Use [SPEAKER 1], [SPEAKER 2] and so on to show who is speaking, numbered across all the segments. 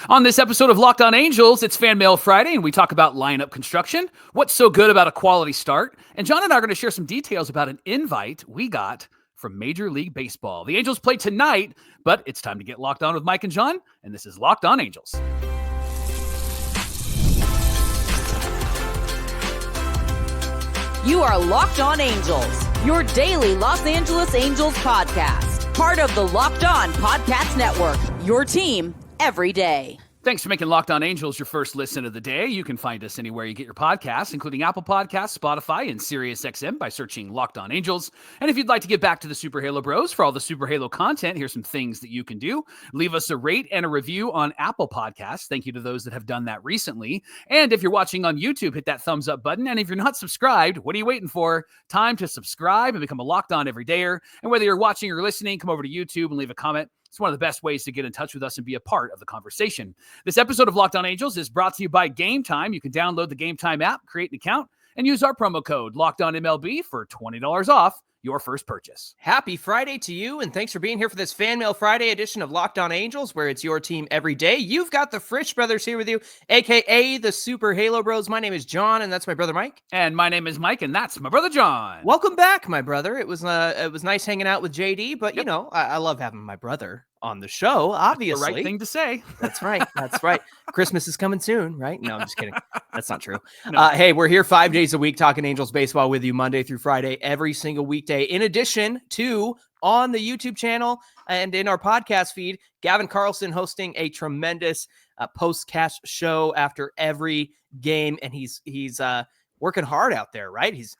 [SPEAKER 1] On this episode of Locked On Angels, it's Fan Mail Friday, and we talk about lineup construction, what's so good about a quality start, and John and I are going to share some details about an invite we got from Major League Baseball. The Angels play tonight, but it's time to get locked on with Mike and John, and this is Locked On Angels.
[SPEAKER 2] You are Locked On Angels, your daily Los Angeles Angels podcast. Part of the Locked On Podcast Network, your team every day.
[SPEAKER 1] Thanks for making Locked On Angels your first listen of the day. You can find us anywhere you get your podcasts, including Apple Podcasts, Spotify, and SiriusXM by searching Locked On Angels. And if you'd like to get back to the Super Halo Bros for all the Super Halo content, here's some things that you can do. Leave us a rate and a review on Apple Podcasts. Thank you to those that have done that recently. And if you're watching on YouTube, hit that thumbs up button. And if you're not subscribed, what are you waiting for? Time to subscribe and become a Locked On Everydayer. And whether you're watching or listening, come over to YouTube and leave a comment. It's one of the best ways to get in touch with us and be a part of the conversation. This episode of Locked On Angels is brought to you by Game Time. You can download the Game Time app, create an account, and use our promo code Locked On MLB for $20 off your first purchase.
[SPEAKER 3] Happy Friday to you, and thanks for being here for this Fan Mail Friday edition of Locked On Angels, where it's your team every day. You've got the Frisch brothers here with you, a.k.a. the Super Halo Bros. My name is John, and that's my brother Mike.
[SPEAKER 1] And my name is Mike, and that's my brother John.
[SPEAKER 3] Welcome back, my brother. It was nice hanging out with JD, but, you know, I love having my brother on the show, obviously.
[SPEAKER 1] That's the right thing to say.
[SPEAKER 3] That's right. That's right. Christmas is coming soon, right? No, I'm just kidding. That's not true.
[SPEAKER 1] No.
[SPEAKER 3] Hey, we're here 5 days a week talking Angels baseball with you Monday through Friday, every single weekday. In addition to on the YouTube channel and in our podcast feed, Gavin Carlson hosting a tremendous post-cast show after every game. And he's working hard out there, right? He's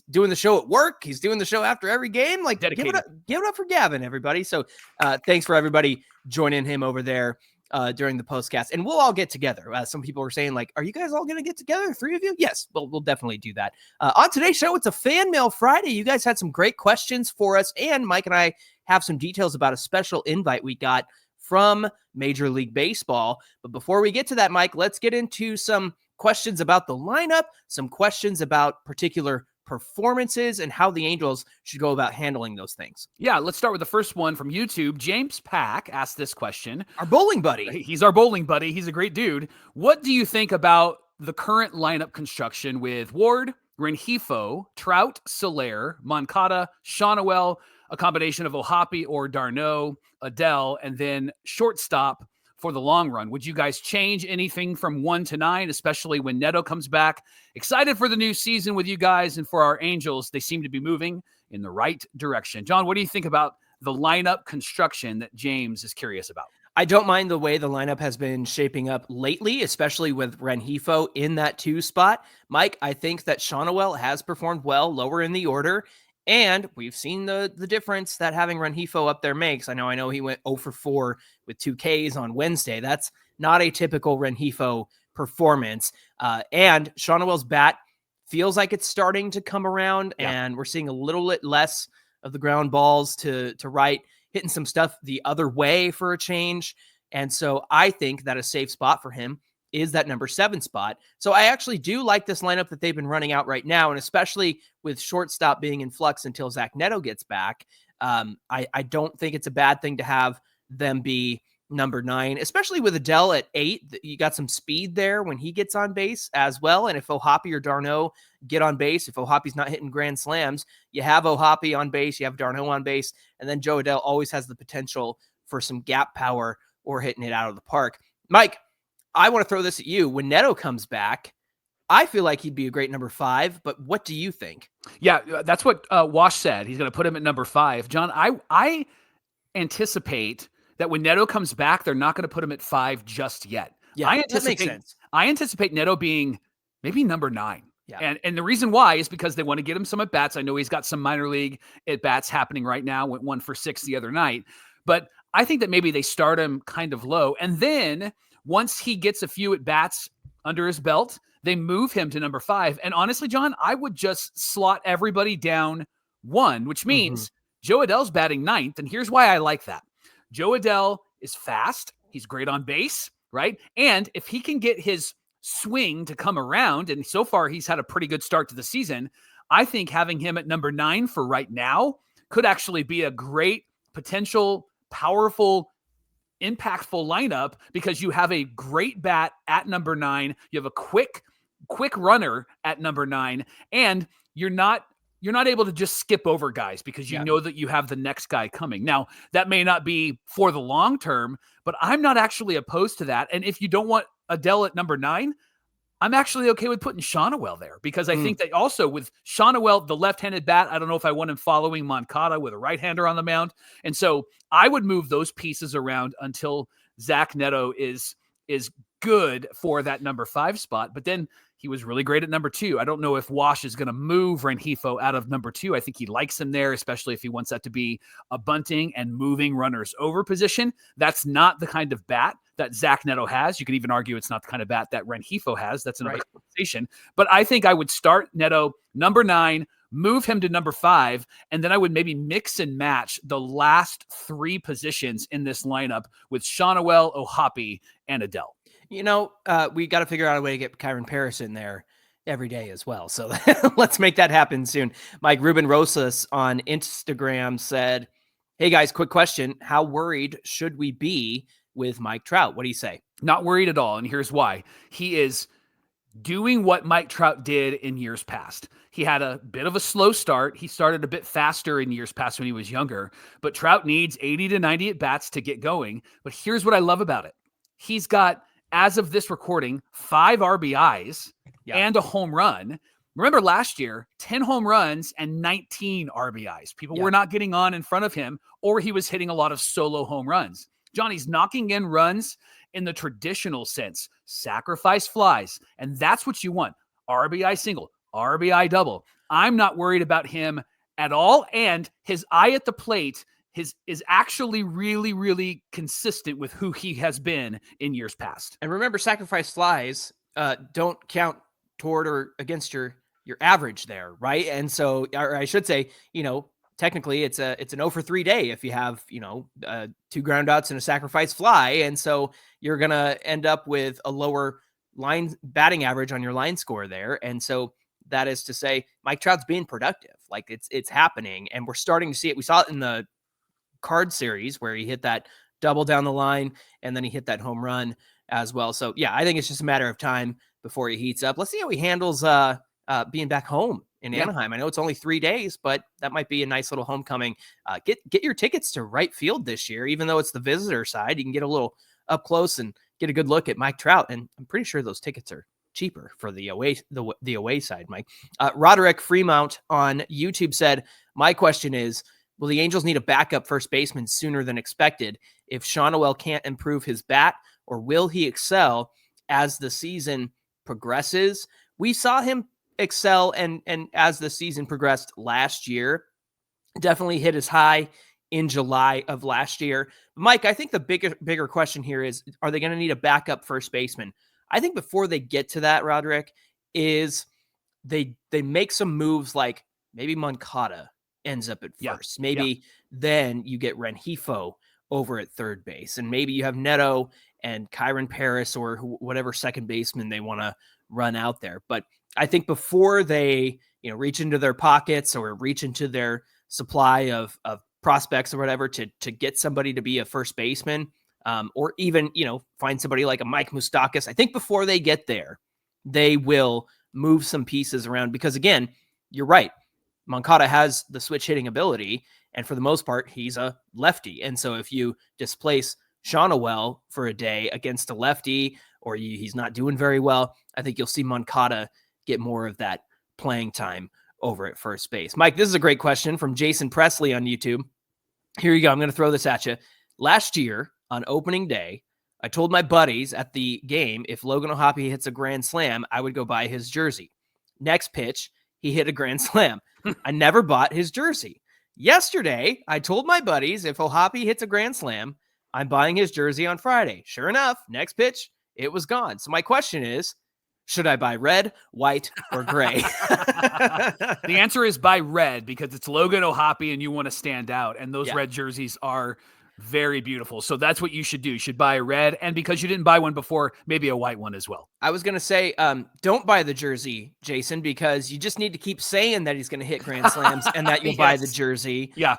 [SPEAKER 3] doing the show at work. He's doing the show after every game. Like, give it up for Gavin, everybody. So thanks for everybody joining him over there during the postcast. And we'll all get together. Some people were saying, like, are you guys all going to get together? 3 of you? Yes, we'll definitely do that. On today's show, it's a Fan Mail Friday. You guys had some great questions for us. And Mike and I have some details about a special invite we got from Major League Baseball. But before we get to that, Mike, let's get into some questions about the lineup, some questions about particular performances and how the Angels should go about handling those things.
[SPEAKER 1] Yeah, let's start with the first one from YouTube. James Pack asked this question.
[SPEAKER 3] Our bowling buddy.
[SPEAKER 1] He's our bowling buddy. He's a great dude. What do you think about the current lineup construction with Ward, Rengifo, Trout, Soler, Moncada, Shawnoel, a combination of Ohapi or d'Arnaud, Adele, and then shortstop for the long run? Would you guys change anything from 1 to 9, especially when Neto comes back? Excited for the new season with you guys and for our Angels. They seem to be moving in the right direction. John, what do you think about the lineup construction that James is curious about?
[SPEAKER 3] I don't mind the way the lineup has been shaping up lately, especially with Rengifo in that 2 spot. Mike, I think that Shawnoel has performed well lower in the order. And we've seen the difference that having Rengifo up there makes. I know he went 0 for 4 with 2 Ks on Wednesday. That's not a typical Rengifo performance. And Shawnoel's bat feels like it's starting to come around, and we're seeing a little bit less of the ground balls to right, hitting some stuff the other way for a change. And so I think that a safe spot for him is that number 7 spot. So I actually do like this lineup that they've been running out right now, and especially with shortstop being in flux until Zach Neto gets back. I don't think it's a bad thing to have them be number 9, especially with Adele at 8. You got some speed there when he gets on base as well. And if Ohapi or d'Arnaud get on base, if Ohapi's not hitting grand slams, you have Ohapi on base, you have d'Arnaud on base, and then Joe Adele always has the potential for some gap power or hitting it out of the park. Mike, I want to throw this at you. When Neto comes back, I feel like he'd be a great number 5, but what do you think?
[SPEAKER 1] Yeah, that's what Wash said. He's going to put him at number 5. John, I anticipate that when Neto comes back, they're not going to put him at 5 just yet.
[SPEAKER 3] Yeah, that makes sense.
[SPEAKER 1] I anticipate Neto being maybe number 9.
[SPEAKER 3] Yeah.
[SPEAKER 1] And the reason why is because they want to get him some at-bats. I know he's got some minor league at-bats happening right now. Went 1 for 6 the other night. But I think that maybe they start him kind of low. And then once he gets a few at-bats under his belt, they move him to number 5. And honestly, John, I would just slot everybody down 1, which means Joe Adele's batting 9th. And here's why I like that. Joe Adele is fast. He's great on base, right? And if he can get his swing to come around, and so far he's had a pretty good start to the season, I think having him at number 9 for right now could actually be a great potential, powerful impactful lineup because you have a great bat at number 9. You have a quick runner at number 9, and you're not able to just skip over guys because you know that you have the next guy coming. Now, that may not be for the long term, but I'm not actually opposed to that. And if you don't want Adele at number 9, I'm actually okay with putting Shonawell there because I think that also with Shonawell, the left-handed bat, I don't know if I want him following Moncada with a right-hander on the mound. And so I would move those pieces around until Zach Neto is good for that number 5 spot. But then he was really great at number 2. I don't know if Wash is going to move Rengifo out of number 2. I think he likes him there, especially if he wants that to be a bunting and moving runners over position. That's not the kind of bat that Zach Neto has. You could even argue it's not the kind of bat that Rengifo has. That's another conversation. But I think I would start Neto number 9, move him to number 5, and then I would maybe mix and match the last 3 positions in this lineup with Shonawell, O'Hoppe, and Adele.
[SPEAKER 3] We got to figure out a way to get Kyron Paris in there every day as well. So let's make that happen soon. Mike Ruben Rosas on Instagram said, "Hey guys, quick question. How worried should we be with Mike Trout?" What do you say?
[SPEAKER 1] Not worried at all. And here's why. He is doing what Mike Trout did in years past. He had a bit of a slow start. He started a bit faster in years past when he was younger, but Trout needs 80 to 90 at bats to get going. But here's what I love about it. He's got, as of this recording, 5 RBIs and a home run. Remember last year, 10 home runs and 19 RBIs. People were not getting on in front of him, or he was hitting a lot of solo home runs. Johnny's knocking in runs in the traditional sense, sacrifice flies, and that's what you want. RBI single, RBI double. I'm not worried about him at all, and his eye at the plate is actually really, really consistent with who he has been in years past.
[SPEAKER 3] And remember, sacrifice flies don't count toward or against your average there, right? And so, or I should say, technically it's an 0 for 3 day if you have, 2 ground outs and a sacrifice fly. And so you're going to end up with a lower line batting average on your line score there. And so that is to say Mike Trout's being productive. Like it's happening, and we're starting to see it. We saw it in the Card series where he hit that double down the line and then he hit that home run as well. So yeah, I think it's just a matter of time before he heats up. Let's see how he handles being back home in Anaheim. I know it's only 3 days, but that might be a nice little homecoming. Get your tickets to right field this year, even though it's the visitor side. You can get a little up close and get a good look at Mike Trout, and I'm pretty sure those tickets are cheaper for the away side, Mike. Roderick Fremont on YouTube said, "My question is, will the Angels need a backup first baseman sooner than expected if Shonawell can't improve his bat, or will he excel as the season progresses?" We saw him excel and as the season progressed last year. Definitely hit his high in July of last year. Mike, I think the bigger question here is, are they going to need a backup first baseman? I think before they get to that, Roderick, is they make some moves like maybe Moncada ends up at first. Maybe then you get Rengifo over at third base, and maybe you have Neto and Kyron Paris or whatever second baseman they want to run out there. But I think before they, reach into their pockets or reach into their supply of prospects or whatever to get somebody to be a first baseman, or even, find somebody like a Mike Moustakas, I think before they get there, they will move some pieces around because, again, you're right. Moncada has the switch hitting ability, and for the most part, he's a lefty. And so if you displace Shonawell for a day against a lefty, or he's not doing very well, I think you'll see Moncada get more of that playing time over at first base. Mike, this is a great question from Jason Presley on YouTube. Here you go. I'm going to throw this at you. Last year on opening day, I told my buddies at the game, if Logan O'Hoppe hits a grand slam, I would go buy his jersey. Next pitch, he hit a grand slam. I never bought his jersey. Yesterday, I told my buddies, if O'Hoppe hits a grand slam, I'm buying his jersey on Friday. Sure enough, next pitch, it was gone. So my question is, should I buy red, white, or gray?
[SPEAKER 1] The answer is buy red because it's Logan O'Hoppe and you want to stand out. And those red jerseys are very beautiful. So that's what you should do. You should buy a red. And because you didn't buy one before, maybe a white one as well.
[SPEAKER 3] I was going to say, don't buy the jersey, Jason, because you just need to keep saying that he's going to hit grand slams and that you'll buy the jersey.
[SPEAKER 1] Yeah.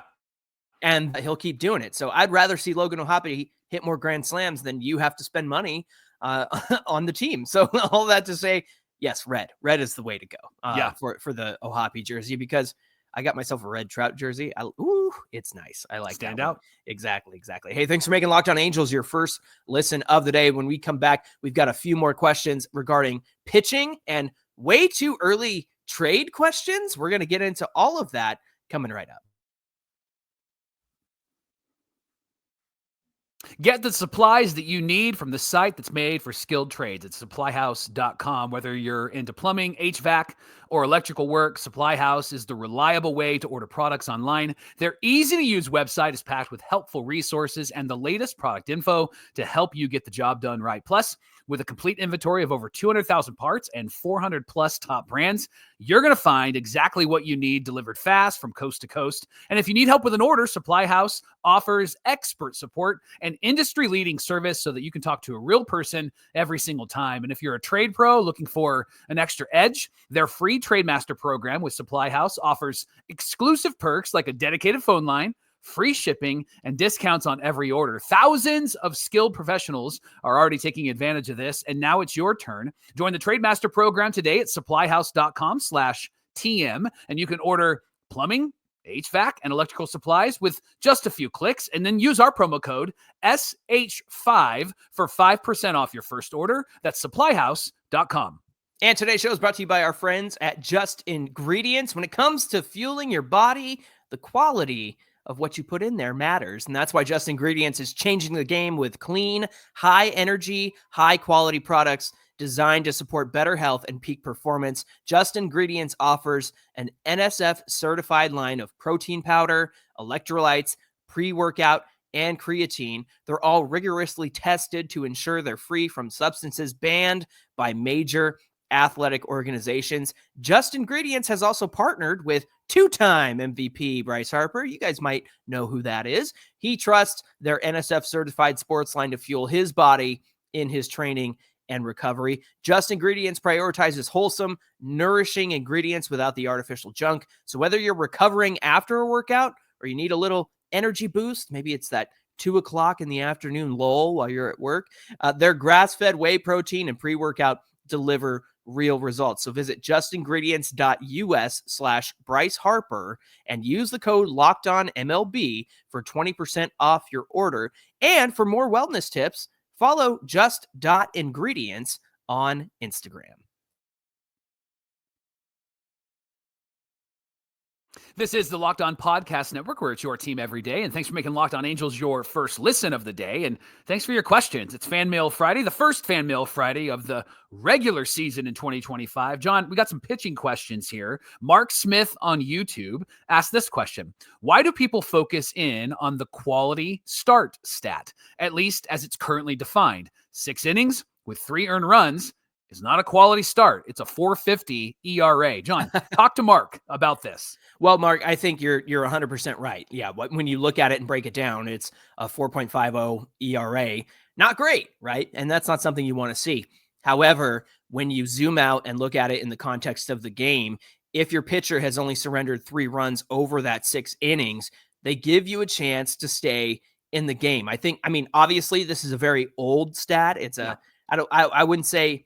[SPEAKER 3] And he'll keep doing it. So I'd rather see Logan O'Hoppe hit more grand slams, then you have to spend money on the team. So all that to say, yes, red is the way to go for the Ohapi jersey, because I got myself a red Trout jersey. It's nice. I like
[SPEAKER 1] Stand
[SPEAKER 3] that one.
[SPEAKER 1] out.
[SPEAKER 3] Exactly. Hey, thanks for making Locked On Angels your first listen of the day. When we come back, we've got a few more questions regarding pitching and way too early trade questions. We're going to get into all of that coming right up.
[SPEAKER 1] Get the supplies that you need from the site that's made for skilled trades. It's supplyhouse.com. Whether you're into plumbing, HVAC, or electrical work, Supply House is the reliable way to order products online. Their easy-to-use website is packed with helpful resources and the latest product info to help you get the job done right. Plus, with a complete inventory of over 200,000 parts and 400 plus top brands, you're going to find exactly what you need delivered fast from coast to coast. And if you need help with an order, Supply House offers expert support and industry-leading service so that you can talk to a real person every single time. And if you're a trade pro looking for an extra edge, their free Trade Master program with Supply House offers exclusive perks like a dedicated phone line, free shipping, and discounts on every order. Thousands of skilled professionals are already taking advantage of this, and now it's your turn. Join the Trade Master program today at supplyhouse.com/TM, and you can order plumbing, HVAC, and electrical supplies with just a few clicks, and then use our promo code SH5 for 5% off your first order. That's supplyhouse.com.
[SPEAKER 3] And today's show is brought to you by our friends at Just Ingredients. When it comes to fueling your body, the quality of what you put in there matters. And that's why Just Ingredients is changing the game with clean, high energy, high quality products designed to support better health and peak performance. Just Ingredients offers an NSF certified line of protein powder, electrolytes, pre-workout, and creatine. They're all rigorously tested to ensure they're free from substances banned by major athletic organizations. Just Ingredients has also partnered with two-time MVP Bryce Harper. You guys might know who that is. He trusts their NSF certified sports line to fuel his body in his training and recovery. Just Ingredients prioritizes wholesome, nourishing ingredients without the artificial junk. So whether you're recovering after a workout or you need a little energy boost, maybe it's that 2:00 in the afternoon lull while you're at work, their grass-fed whey protein and pre-workout deliver real results. So visit justingredients.us/Bryce Harper and use the code LOCKEDONMLB for 20% off your order. And for more wellness tips, follow just.ingredients on Instagram.
[SPEAKER 1] This is the Locked On Podcast Network, where it's your team every day. And thanks for making Locked On Angels your first listen of the day. And thanks for your questions. It's Fan Mail Friday, the first Fan Mail Friday of the regular season in 2025. John, we got some pitching questions here. Mark Smith on YouTube asked this question: why do people focus in on the quality start stat, at least as it's currently defined? 6 innings with 3 earned runs is not a quality start. It's a 4.50 ERA. John, talk to Mark about this.
[SPEAKER 3] Well, Mark, I think you're 100% right. Yeah, when you look at it and break it down, it's a 4.50 ERA. Not great, right? And that's not something you want to see. However, when you zoom out and look at it in the context of the game, if your pitcher has only surrendered 3 runs over that 6 innings, they give you a chance to stay in the game. I mean, obviously, this is a very old stat. It's I wouldn't say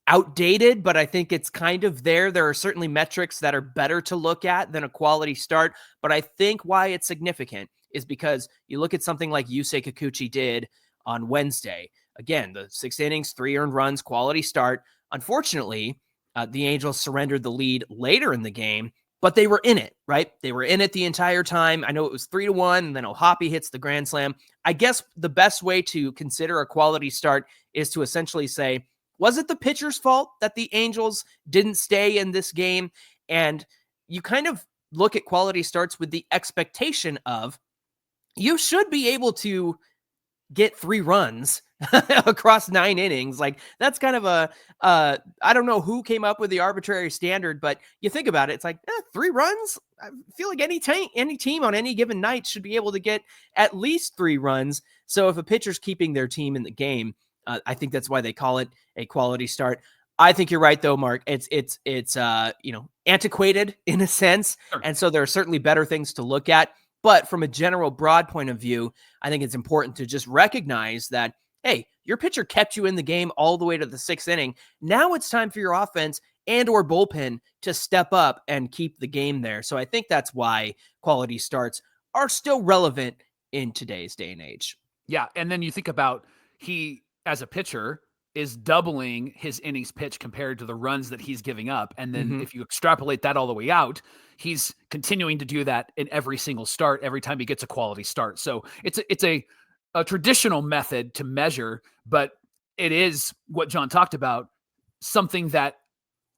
[SPEAKER 3] outdated, but I think it's kind of there. There are certainly metrics that are better to look at than a quality start. But I think why it's significant is because you look at something like Yusei Kikuchi did on Wednesday. Again, the 6 innings, 3 earned runs, quality start. Unfortunately, the Angels surrendered the lead later in the game, but they were in it, right? They were in it the entire time. I know it was 3-1, and then Ohapi hits the grand slam. I guess the best way to consider a quality start is to essentially say, was it the pitcher's fault that the Angels didn't stay in this game? And you kind of look at quality starts with the expectation of you should be able to get 3 runs across 9 innings. Like, that's kind of I don't know who came up with the arbitrary standard, but you think about it, it's like 3 runs. I feel like any team on any given night should be able to get at least 3 runs. So if a pitcher's keeping their team in the game, I think that's why they call it a quality start. I think you're right, though, Mark. It's antiquated in a sense,
[SPEAKER 1] Sure.
[SPEAKER 3] and so there are certainly better things to look at. But from a general broad point of view, I think it's important to just recognize that, hey, your pitcher kept you in the game all the way to the 6th inning. Now it's time for your offense and or bullpen to step up and keep the game there. So I think that's why quality starts are still relevant in today's day and age.
[SPEAKER 1] Yeah, and then you think about he, as a pitcher, is doubling his innings pitch compared to the runs that he's giving up. And then if you extrapolate that all the way out, he's continuing to do that in every single start, every time he gets a quality start. So it's a traditional method to measure, but it is what John talked about, something that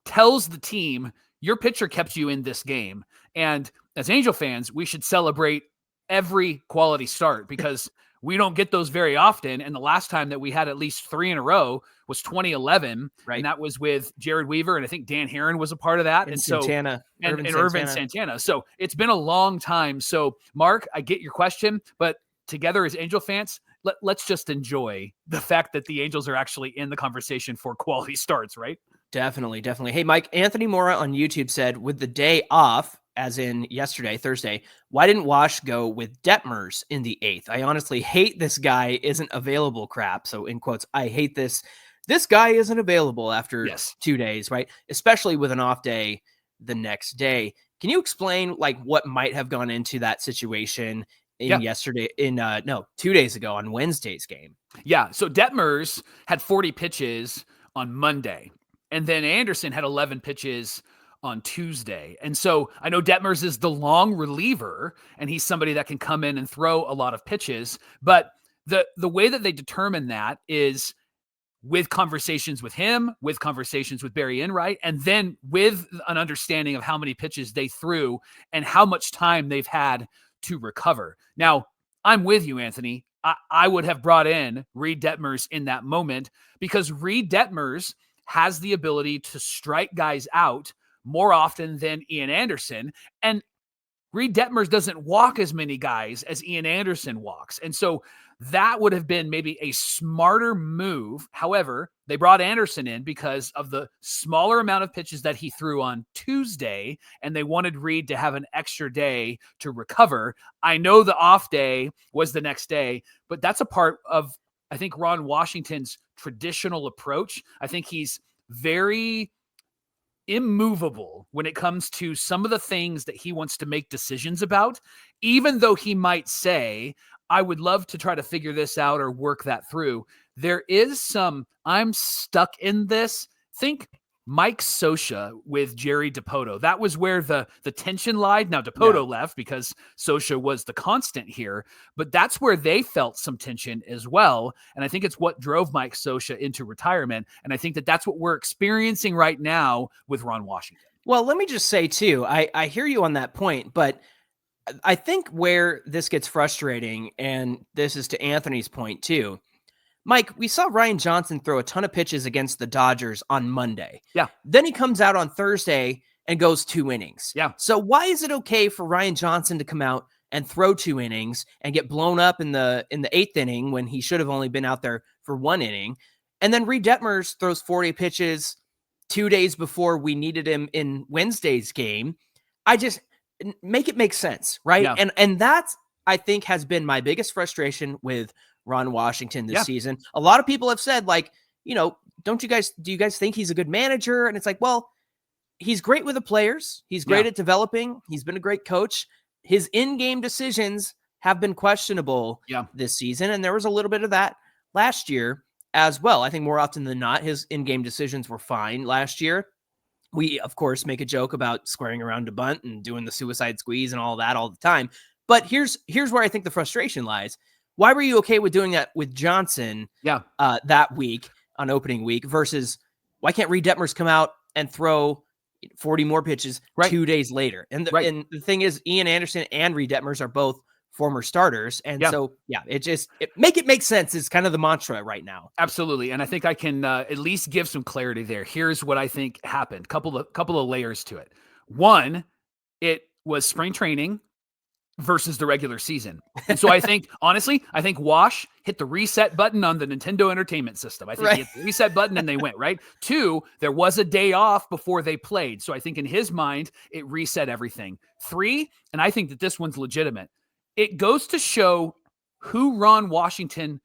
[SPEAKER 1] tells the team your pitcher kept you in this game. And as Angel fans, we should celebrate every quality start because we don't get those very often. And the last time that we had at least 3 in a row was 2011. Right. And that was with Jared Weaver. And I think Dan Herron was a part of that. And
[SPEAKER 3] Santana,
[SPEAKER 1] so, and Irvin Santana. So it's been a long time. So Mark, I get your question, but together as Angel fans, let's just enjoy the fact that the Angels are actually in the conversation for quality starts, right?
[SPEAKER 3] Definitely. Hey, Mike, Anthony Mora on YouTube said, with the day off, as in yesterday, Thursday, why didn't Wash go with Detmers in the 8th? I honestly hate this guy isn't available crap. So in quotes, I hate this. This guy isn't available after 2 days, right? Especially with an off day the next day. Can you explain like what might have gone into that situation in 2 days ago on Wednesday's game?
[SPEAKER 1] Yeah. So Detmers had 40 pitches on Monday, and then Anderson had 11 pitches on Tuesday. And so I know Detmers is the long reliever, and he's somebody that can come in and throw a lot of pitches. But the way that they determine that is with conversations with him, with conversations with Barry Enright, and then with an understanding of how many pitches they threw and how much time they've had to recover. Now, I'm with you, Anthony. I would have brought in Reed Detmers in that moment because Reed Detmers has the ability to strike guys out more often than Ian Anderson. And Reed Detmers doesn't walk as many guys as Ian Anderson walks. And so that would have been maybe a smarter move. However, they brought Anderson in because of the smaller amount of pitches that he threw on Tuesday, and they wanted Reed to have an extra day to recover. I know the off day was the next day, but that's a part of, I think, Ron Washington's traditional approach. I think he's very immovable when it comes to some of the things that he wants to make decisions about, even though he might say, I would love to try to figure this out or work that through. There is some, I'm stuck in this. Think Mike Scioscia with Jerry Dipoto. That was where the tension lied. Now Dipoto left because Scioscia was the constant here, but that's where they felt some tension as well. And I think it's what drove Mike Scioscia into retirement. And I think that that's what we're experiencing right now with Ron Washington.
[SPEAKER 3] Well, let me just say too, I hear you on that point, but I think where this gets frustrating, and this is to Anthony's point too, Mike, we saw Ryan Johnson throw a ton of pitches against the Dodgers on Monday.
[SPEAKER 1] Yeah.
[SPEAKER 3] Then he comes out on Thursday and goes 2 innings.
[SPEAKER 1] Yeah.
[SPEAKER 3] So why is it okay for Ryan Johnson to come out and throw 2 innings and get blown up in the 8th inning when he should have only been out there for 1 inning? And then Reed Detmers throws 40 pitches 2 days before we needed him in Wednesday's game. I just make it make sense, right?
[SPEAKER 1] Yeah.
[SPEAKER 3] And that's, I think, has been my biggest frustration with Ron Washington this season. A lot of people have said, like, you know, do you guys think he's a good manager? And it's like, well, he's great with the players. He's great at developing. He's been a great coach. His in-game decisions have been questionable this season. And there was a little bit of that last year as well. I think more often than not, his in-game decisions were fine last year. We, of course, make a joke about squaring around to bunt and doing the suicide squeeze and all that all the time. But here's where I think the frustration lies. Why were you okay with doing that with Johnson that week on opening week versus why can't Reed Detmers come out and throw 40 more pitches 2 days later? And the thing is, Ian Anderson and Reed Detmers are both former starters. And so, make it make sense is kind of the mantra right now.
[SPEAKER 1] Absolutely. And I think I can at least give some clarity there. Here's what I think happened. Couple of layers to it. One, it was spring training versus the regular season. And so I think, honestly, Wash hit the reset button on the Nintendo Entertainment System. I think he hit the reset button and they went, right? 2, there was a day off before they played. So I think in his mind, it reset everything. 3, and I think that this one's legitimate. it goes to show who Ron Washington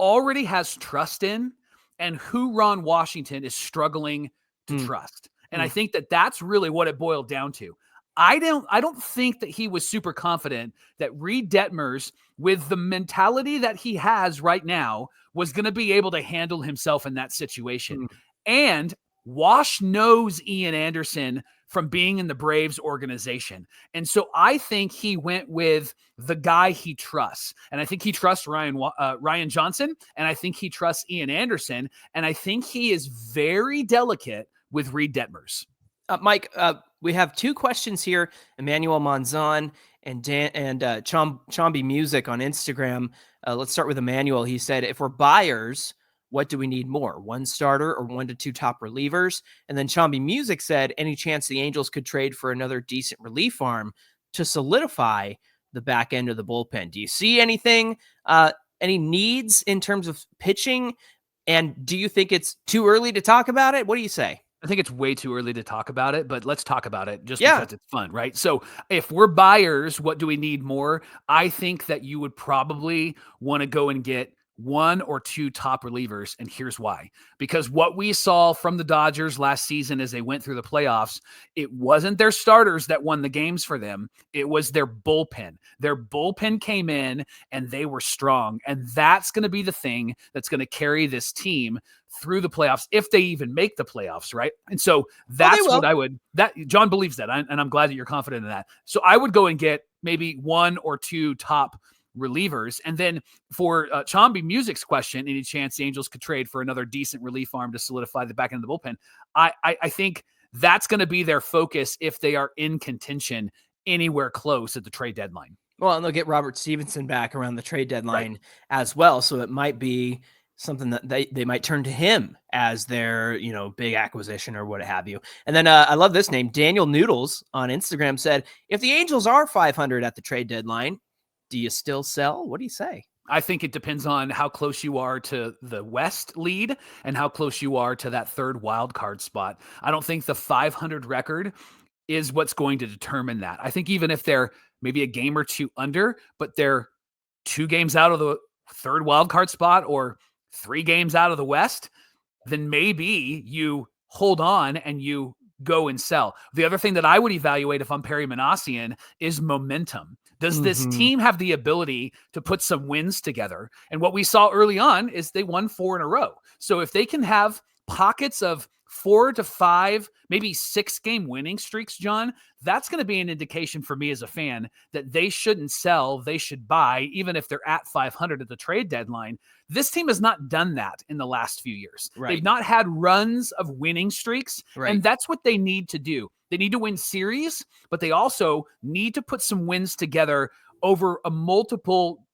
[SPEAKER 1] already has trust in and who Ron Washington is struggling to trust. And I think that that's really what it boiled down to. I don't think that he was super confident that Reed Detmers, with the mentality that he has right now, was going to be able to handle himself in that situation. And Wash knows Ian Anderson from being in the Braves organization. And so I think he went with the guy he trusts. And I think he trusts Ryan Johnson. And I think he trusts Ian Anderson. And I think he is very delicate with Reed Detmers.
[SPEAKER 3] Mike, we have two questions here. Emmanuel Monzon and Chomby Music on Instagram. Let's start with Emmanuel. He said, if we're buyers, what do we need more? One starter or 1 to 2 top relievers? And then Chomby Music said, any chance the Angels could trade for another decent relief arm to solidify the back end of the bullpen? Do you see anything, any needs in terms of pitching? And do you think it's too early to talk about it? What do you say?
[SPEAKER 1] I think it's way too early to talk about it, but let's talk about it just because it's fun, right? So if we're buyers, what do we need more? I think that you would probably want to go and get 1 or 2 top relievers. And here's why. Because what we saw from the Dodgers last season as they went through the playoffs, it wasn't their starters that won the games for them. It was their bullpen. Their bullpen came in and they were strong. And that's going to be the thing that's going to carry this team through the playoffs, if they even make the playoffs, right? And so that's what I would, John believes that. And I'm glad that you're confident in that. So I would go and get maybe 1 or 2 top relievers. And then for Chomby Music's question, any chance the Angels could trade for another decent relief arm to solidify the back end of the bullpen? I think that's going to be their focus if they are in contention anywhere close at the trade deadline.
[SPEAKER 3] Well, and they'll get Robert Stevenson back around the trade deadline as well. So it might be something that they might turn to him as their, big acquisition or what have you. And then I love this name. Daniel Noodles on Instagram said, if the Angels are 500 at the trade deadline, do you still sell? What do you say?
[SPEAKER 1] I think it depends on how close you are to the West lead and how close you are to that third wild card spot. I don't think the 500 record is what's going to determine that. I think even if they're maybe a game or 2 under, but they're 2 games out of the third wild card spot or 3 games out of the West, then maybe you hold on and you go and sell. The other thing that I would evaluate if I'm Perry Manassian is momentum. Does this team have the ability to put some wins together? And what we saw early on is they won 4 in a row. So if they can have pockets of 4 to 5, maybe 6-game winning streaks, John, that's going to be an indication for me as a fan that they shouldn't sell, they should buy, even if they're at 500 at the trade deadline. This team has not done that in the last few years. Right. They've not had runs of winning streaks, and that's what they need to do. They need to win series, but they also need to put some wins together over a multiple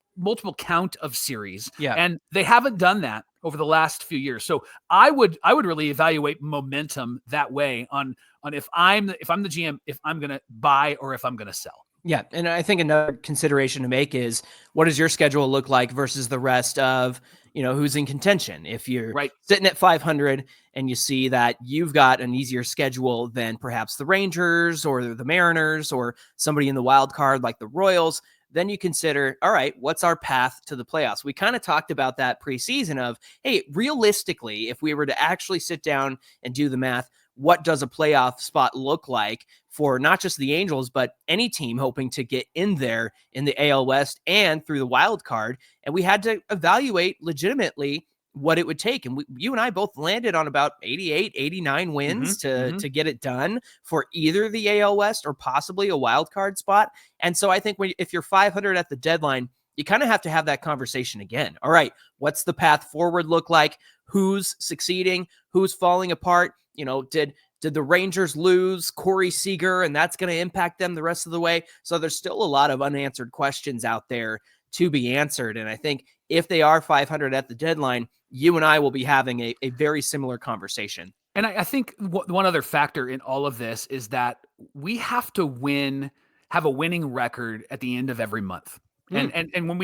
[SPEAKER 1] count of series. Yeah. And they haven't done that over the last few years. So I would really evaluate momentum that way on if I'm the GM, if I'm going to buy or if I'm going to sell.
[SPEAKER 3] Yeah. And I think another consideration to make is, what does your schedule look like versus the rest of, who's in contention? If you're sitting at 500 and you see that you've got an easier schedule than perhaps the Rangers or the Mariners or somebody in the wild card like the Royals, then you consider, all right, what's our path to the playoffs? We kind of talked about that preseason of, hey, realistically, if we were to actually sit down and do the math, what does a playoff spot look like for not just the Angels, but any team hoping to get in there in the AL West and through the wild card? And we had to evaluate legitimately what it would take. And you and I both landed on about 88, 89 wins to get it done for either the AL West or possibly a wild card spot. And so I think if you're 500 at the deadline, you kind of have to have that conversation again. All right, what's the path forward look like? Who's succeeding? Who's falling apart? Did the Rangers lose Corey Seager and that's going to impact them the rest of the way? So there's still a lot of unanswered questions out there to be answered. And I think if they are 500 at the deadline, you and I will be having a very similar conversation.
[SPEAKER 1] And I think one other factor in all of this is that we have to have a winning record at the end of every month. And when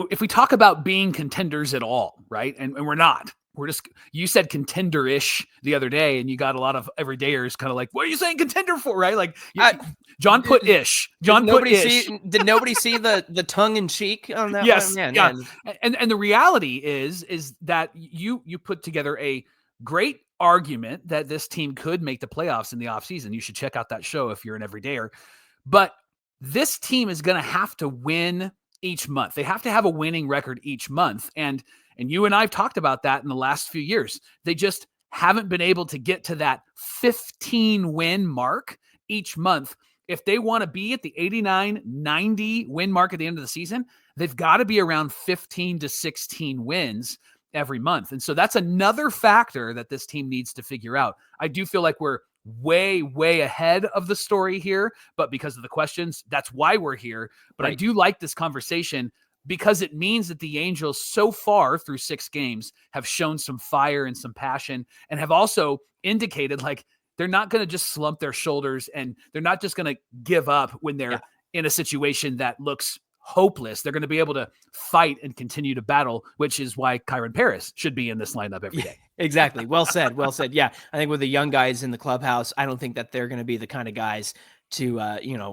[SPEAKER 1] if we talk about being contenders at all, right? And we're not, you said contender-ish the other day, and you got a lot of everydayers kind of like, what are you saying contender for? Right? Like John put ish. John put ish.
[SPEAKER 3] Did nobody see the tongue in cheek on that
[SPEAKER 1] yes,
[SPEAKER 3] one?
[SPEAKER 1] yeah. And the reality is that you put together a great argument that this team could make the playoffs in the offseason. You should check out that show if you're an everydayer. But this team is going to have to win each month. They have to have a winning record each month. And you and I have talked about that in the last few years. They just haven't been able to get to that 15 win mark each month. If they want to be at the 89, 90 win mark at the end of the season, they've got to be around 15 to 16 wins every month. And so that's another factor that this team needs to figure out. I do feel like we're way, way ahead of the story here, but because of the questions, that's why we're here. But right. I do like this conversation because it means that the Angels so far through 6 games have shown some fire and some passion and have also indicated like they're not going to just slump their shoulders and they're not just going to give up when they're in a situation that looks hopeless. They're going to be able to fight and continue to battle, which is why Kyron Paris should be in this lineup every day.
[SPEAKER 3] Exactly. Well said. Well said. Yeah. I think with the young guys in the clubhouse, I don't think that they're going to be the kind of guys to,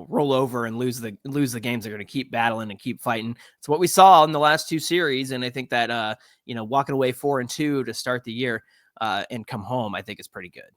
[SPEAKER 3] roll over and lose the games. They're going to keep battling and keep fighting. It's what we saw in the last 2 series. And I think that, walking away 4-2 to start the year and come home, I think is pretty good.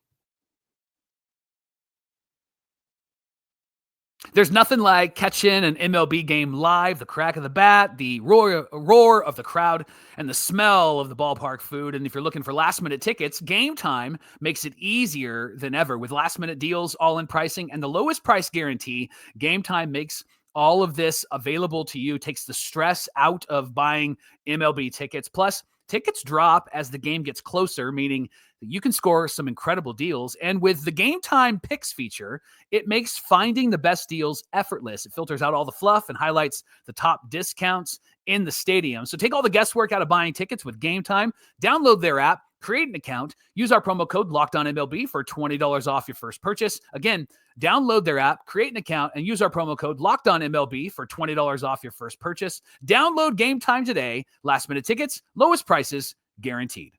[SPEAKER 1] There's nothing like catching an MLB game live, the crack of the bat, the roar of the crowd, and the smell of the ballpark food. And if you're looking for last-minute tickets, Game Time makes it easier than ever. With last-minute deals, all-in pricing, and the lowest price guarantee, Game Time makes all of this available to you, takes the stress out of buying MLB tickets. Plus, tickets drop as the game gets closer, meaning that you can score some incredible deals. And with the Game Time Picks feature, it makes finding the best deals effortless. It filters out all the fluff and highlights the top discounts in the stadium. So take all the guesswork out of buying tickets with Game Time. Download their app, create an account, use our promo code LOCKEDONMLB for $20 off your first purchase. Again, download their app, create an account, and use our promo code LOCKEDONMLB for $20 off your first purchase. Download Game Time today. Last-minute tickets, lowest prices, guaranteed.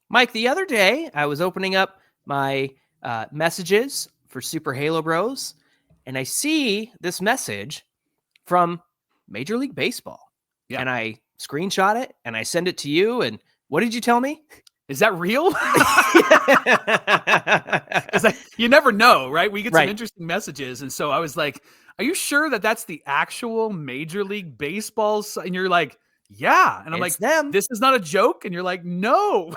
[SPEAKER 3] Mike, the other day, I was opening up my messages for Super Halo Bros, and I see this message from Major League Baseball. Yeah. And I screenshot it, and I send it to you, and what did you tell me?
[SPEAKER 1] Is that real? You never know, right? We get some interesting messages, and so I was like, are you sure that that's the actual Major League Baseball? And you're like, yeah. And I'm like, this is not a joke. And you're like, no.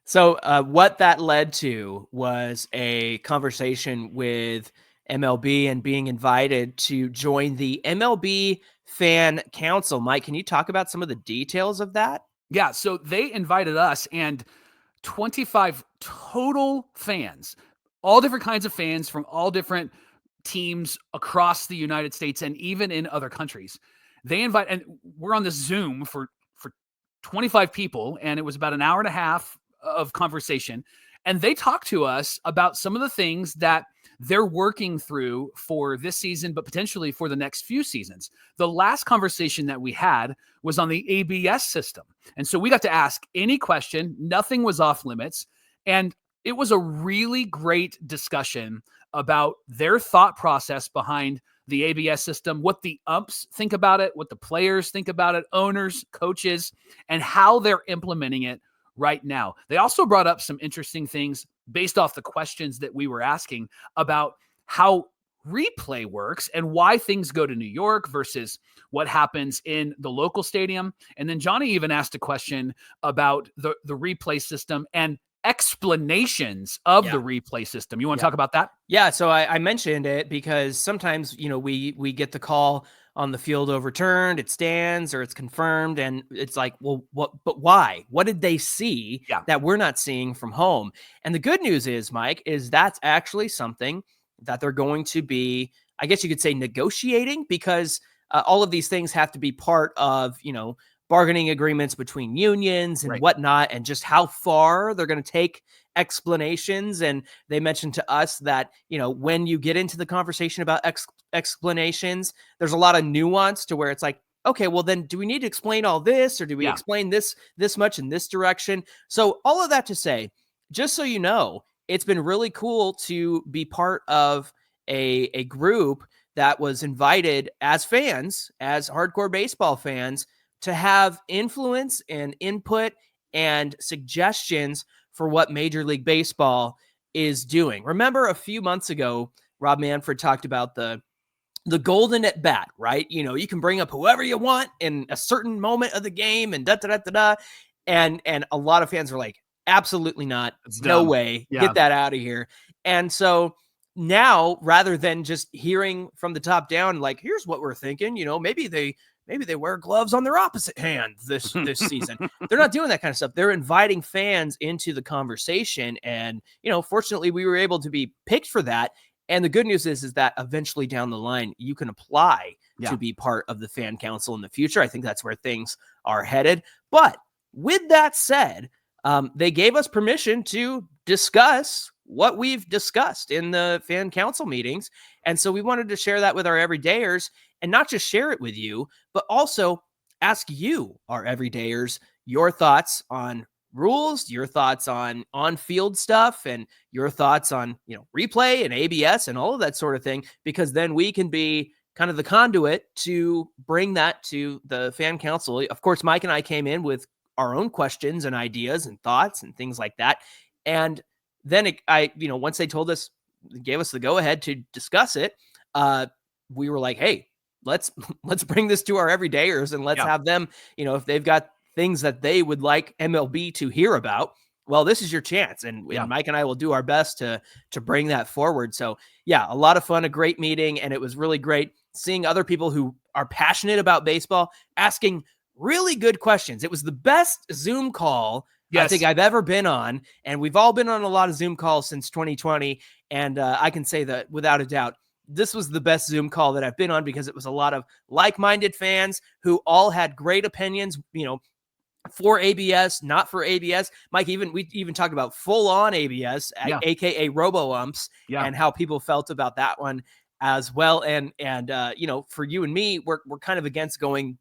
[SPEAKER 3] So what that led to was a conversation with MLB and being invited to join the MLB Fan Council. Mike, can you talk about some of the details of that?
[SPEAKER 1] Yeah. So they invited us and 25 total fans, all different kinds of fans from all different teams across the United States and even in other countries. They invite, and we're on this Zoom for 25 people, and it was about an hour and a half of conversation. And they talked to us about some of the things that they're working through for this season, but potentially for the next few seasons. The last conversation that we had was on the ABS system. And so we got to ask any question. Nothing was off limits. And it was a really great discussion about their thought process behind the ABS system, what the umps think about it, what the players think about it, owners, coaches, and how they're implementing it right now. They also brought up some interesting things based off the questions that we were asking about how replay works and why things go to New York versus what happens in the local stadium. And then Johnny even asked a question about the replay system and explanations of the replay system. You want to talk about that?
[SPEAKER 3] Yeah. So I mentioned it because sometimes, we get the call on the field overturned, it stands or it's confirmed. And it's like, well, but why? What did they see that we're not seeing from home? And the good news is, Mike, is that's actually something that they're going to be, I guess you could say, negotiating, because all of these things have to be part of, bargaining agreements between unions and whatnot, and just how far they're going to take explanations. And they mentioned to us that, when you get into the conversation about explanations, there's a lot of nuance to where it's like, okay, well then do we need to explain all this, or do we
[SPEAKER 1] Yeah.
[SPEAKER 3] explain this much in this direction? So all of that to say, just so you know, it's been really cool to be part of a group that was invited as fans, as hardcore baseball fans, to have influence and input and suggestions for what Major League Baseball is doing. Remember a few months ago, Rob Manfred talked about the golden at bat, right? You know, you can bring up whoever you want in a certain moment of the game and da da da da da. And a lot of fans are like, absolutely not.
[SPEAKER 1] It's
[SPEAKER 3] No
[SPEAKER 1] dumb.
[SPEAKER 3] way.
[SPEAKER 1] Yeah.
[SPEAKER 3] Get that out of here. And so now, rather than just hearing from the top down, like, here's what we're thinking, you know, maybe they wear gloves on their opposite hand this season. They're not doing that kind of stuff. They're inviting fans into the conversation. And, you know, fortunately we were able to be picked for that. And the good news is that eventually down the line, you can apply to be part of the fan council in the future. I think that's where things are headed. But with that said, they gave us permission to discuss what we've discussed in the fan council meetings. And so we wanted to share that with our everydayers, and not just share it with you, but also ask you, our everydayers, your thoughts on rules, your thoughts on on-field stuff, and your thoughts on, you know, replay and ABS and all of that sort of thing, because then we can be kind of the conduit to bring that to the fan council. Of course, Mike and I came in with our own questions and ideas and thoughts and things like that. And then once they told us, gave us the go ahead to discuss it, we were like, hey, let's bring this to our everydayers, and let's have them, you know, if they've got things that they would like MLB to hear about, well, this is your chance. And Mike and I will do our best to bring that forward. So yeah, a lot of fun, a great meeting. And it was really great seeing other people who are passionate about baseball asking really good questions. It was the best Zoom call I think I've ever been on. And we've all been on a lot of Zoom calls since 2020. And I can say that without a doubt, this was the best Zoom call that I've been on, because it was a lot of like-minded fans who all had great opinions, you know, for ABS, not for ABS. Mike, we even talked about full-on ABS, aka robo-umps, and how people felt about that one as well. And you know, for you and me, we're kind of against going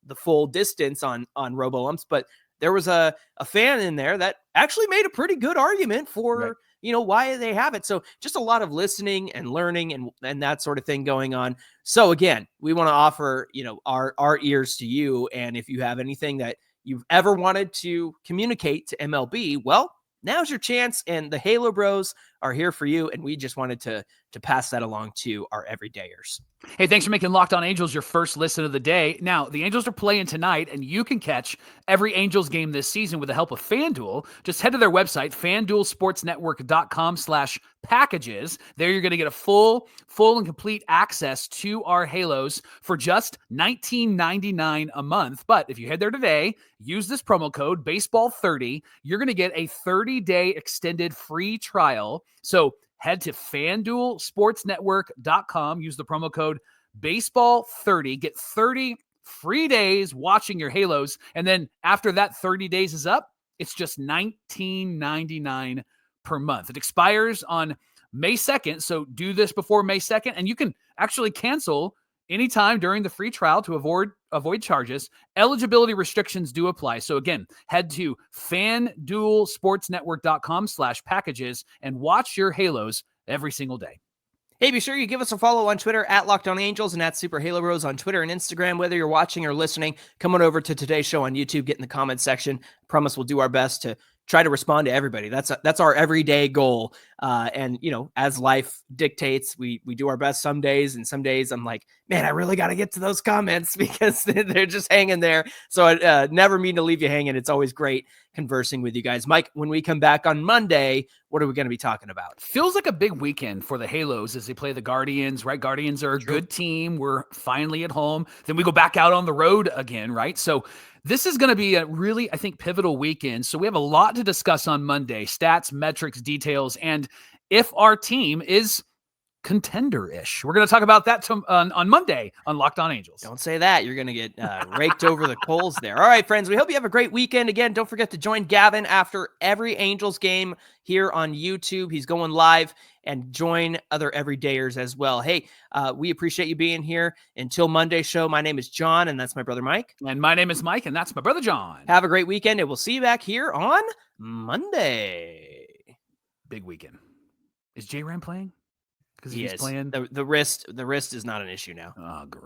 [SPEAKER 3] the full distance on robo-umps, but there was a fan in there that actually made a pretty good argument for you know, why they have it. So just a lot of listening and learning and that sort of thing going on. So again, we want to offer, you know, our ears to you. And if you have anything that you've ever wanted to communicate to MLB, well, now's your chance. And the Halo Bros are here for you. And we just wanted to pass that along to our everydayers.
[SPEAKER 1] Hey, thanks for making Locked On Angels your first listen of the day. Now, the Angels are playing tonight, and you can catch every Angels game this season with the help of FanDuel. Just head to their website, FanDuelSportsNetwork.com/packages. There you're going to get a full and complete access to our Halos for just $19.99 a month. But if you head there today, use this promo code, baseball30, you're going to get a 30-day extended free trial. So head to FanDuelSportsNetwork.com. Use the promo code baseball30. Get 30 free days watching your Halos. And then after that 30 days is up, it's just $19.99 per month. It expires on May 2nd. So do this before May 2nd. And you can actually cancel anytime during the free trial to avoid charges. Eligibility restrictions do apply. So again, head to FanDuelSportsNetwork.com/packages and watch your Halos every single day.
[SPEAKER 3] Hey, be sure you give us a follow on Twitter at Locked On Angels and at Super Halo Bros on Twitter and Instagram. Whether you're watching or listening, come on over to today's show on YouTube, get in the comments section. I promise we'll do our best to try to respond to everybody. That's our everyday goal. And you know, as life dictates, we do our best some days, and some days I'm like, man, I really got to get to those comments because they're just hanging there. So I never mean to leave you hanging. It's always great conversing with you guys. Mike, when we come back on Monday, what are we going to be talking about?
[SPEAKER 1] Feels like a big weekend for the Halos as they play the Guardians, right? Guardians are a good team. We're finally at home. Then we go back out on the road again, right? So this is going to be a really, I think, pivotal weekend. So we have a lot to discuss on Monday: stats, metrics, details, and if our team is contender-ish. We're going to talk about that on Monday on Locked On Angels.
[SPEAKER 3] Don't say that. You're going to get raked over the coals there. All right, friends, we hope you have a great weekend. Again, don't forget to join Gavin after every Angels game here on YouTube. He's going live and join other everydayers as well. Hey, we appreciate you being here. Until Monday's show, my name is John, and that's my brother Mike.
[SPEAKER 1] And my name is Mike, and that's my brother John.
[SPEAKER 3] Have a great weekend, and we'll see you back here on Monday.
[SPEAKER 1] Big weekend. Is J-Ram playing? Because
[SPEAKER 3] He
[SPEAKER 1] he's
[SPEAKER 3] is.
[SPEAKER 1] playing.
[SPEAKER 3] The wrist is not an issue now.
[SPEAKER 1] Oh, great.